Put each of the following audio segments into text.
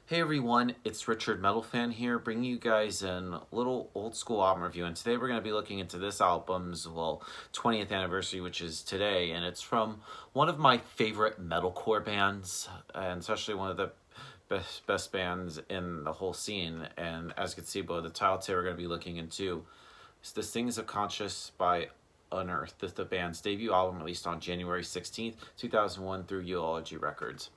Hey everyone, it's Richard Metal Fan here, bringing you guys a little old school album review. And today we're going to be looking into this album's, 20th anniversary, which is today. And it's from one of my favorite metalcore bands, and especially one of the best bands in the whole scene. And as you can see by the title today, we're going to be looking into The Stings of Conscience by Unearth, the band's debut album released on January 16th, 2001 through Uology Records.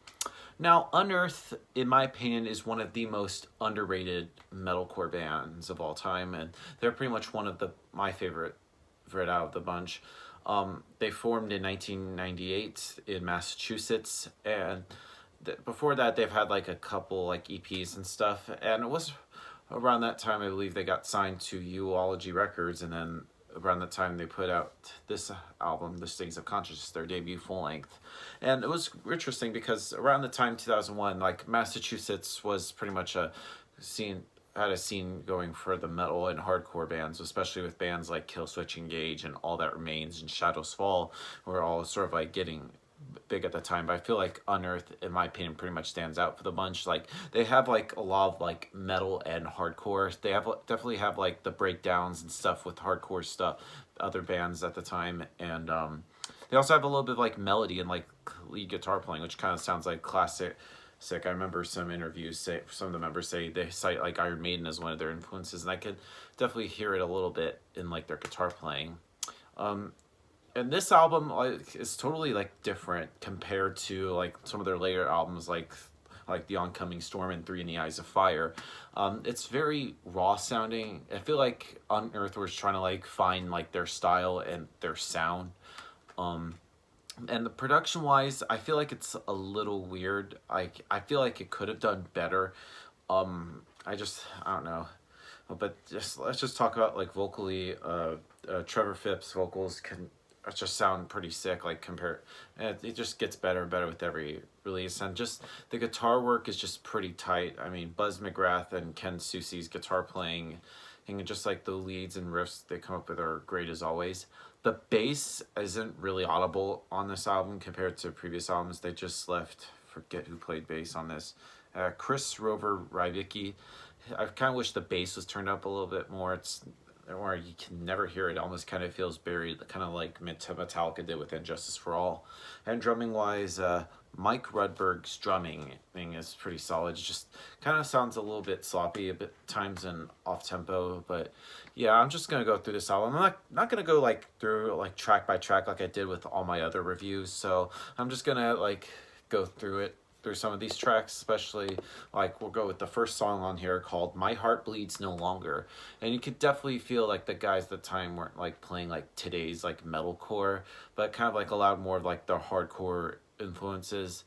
Now, Unearth, in my opinion, is one of the most underrated metalcore bands of all time, and they're pretty much one of my favorite right out of the bunch. They formed in 1998 in Massachusetts, and before that, they've had like a couple like EPs and stuff, and it was around that time I believe they got signed to Uology Records, and then around the time they put out this album, The Stings of Conscience, their debut full length. And it was interesting because around the time 2001, like Massachusetts was pretty much had a scene going for the metal and hardcore bands, especially with bands like Killswitch Engage and All That Remains and Shadows Fall, were all sort of like getting big at the time. But I feel like Unearth, in my opinion, pretty much stands out for the bunch. Like they have like a lot of like metal and hardcore. They definitely have like the breakdowns and stuff with hardcore stuff, other bands at the time. And they also have a little bit of like melody and like lead guitar playing, which kind of sounds like classic. I remember some interviews say some of the members say they cite like Iron Maiden as one of their influences, and I could definitely hear it a little bit in like their guitar playing. And this album like is totally like different compared to like some of their later albums like The Oncoming Storm and Three in the Eyes of Fire. It's very raw sounding. I feel like Unearth was trying to like find like their style and their sound. And the production wise, I feel like it's a little weird. I feel like it could have done better. I don't know. But let's just talk about like vocally. Trevor Phipps' vocals can just sound pretty sick, like compared, and it just gets better and better with every release. And just the guitar work is just pretty tight. I mean, Buzz McGrath and Ken Susie's guitar playing and just like the leads and riffs they come up with are great as always. The bass isn't really audible on this album compared to previous albums. They just forget who played bass on this. Chris Rover Rybicki. I kind of wish the bass was turned up a little bit more. Or you can never hear it. It almost kind of feels buried, kind of like Metallica did with Injustice for All. And drumming wise, Mike Rudberg's drumming thing is pretty solid. It just kind of sounds a little bit sloppy a bit times and off tempo. But yeah, I'm just gonna go through this album. I'm not gonna go like through like track by track like I did with all my other reviews. So I'm just gonna like go through some of these tracks, especially like we'll go with the first song on here called My Heart Bleeds No Longer. And you could definitely feel like the guys at the time weren't like playing like today's like metalcore, but kind of like allowed more of like the hardcore influences.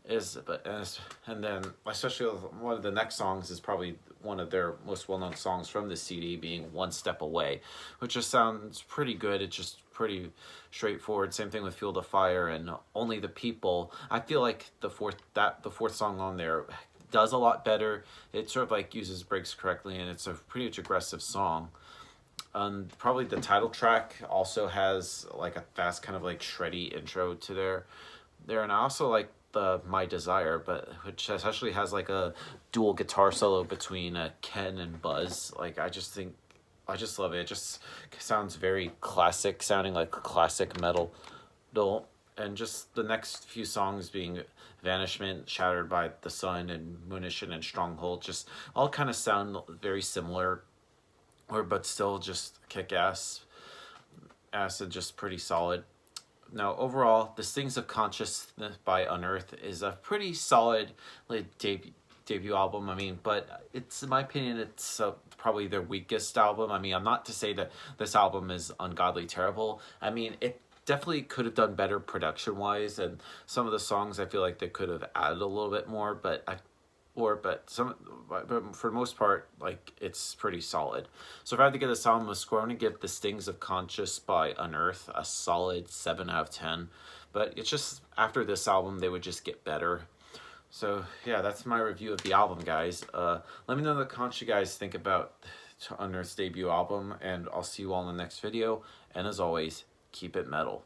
And then especially one of the next songs is probably one of their most well-known songs from the CD, being One Step Away, which just sounds pretty good. It's just pretty straightforward. Same thing with Fuel the Fire and Only the People. I feel like the fourth song on there does a lot better. It sort of like uses breaks correctly, and it's a pretty much aggressive song. Probably the title track also has like a fast kind of like shreddy intro to there, and I also like the My Desire, but which essentially has like a dual guitar solo between Ken and Buzz. Like I just love it. It just sounds very classic, sounding like classic metal. And just the next few songs being Vanishment, Shattered by the Sun, and Munition and Stronghold, just all kind of sound very similar, but still just kick ass and just pretty solid. Now, overall, The Stings of Consciousness by Unearth is a pretty solid like, debut album. I mean, but in my opinion, it's probably their weakest album. I mean, I'm not to say that this album is ungodly terrible. I mean, it definitely could have done better production-wise, and some of the songs I feel like they could have added a little bit more, but for the most part, like it's pretty solid. So if I had to give this album a score, I'm gonna give The Stings of Conscience by Unearth a solid 7 out of 10. But it's just after this album, they would just get better. So yeah, that's my review of the album, guys. Let me know in the comments you guys think about Unearth's debut album, and I'll see you all in the next video. And as always, keep it metal.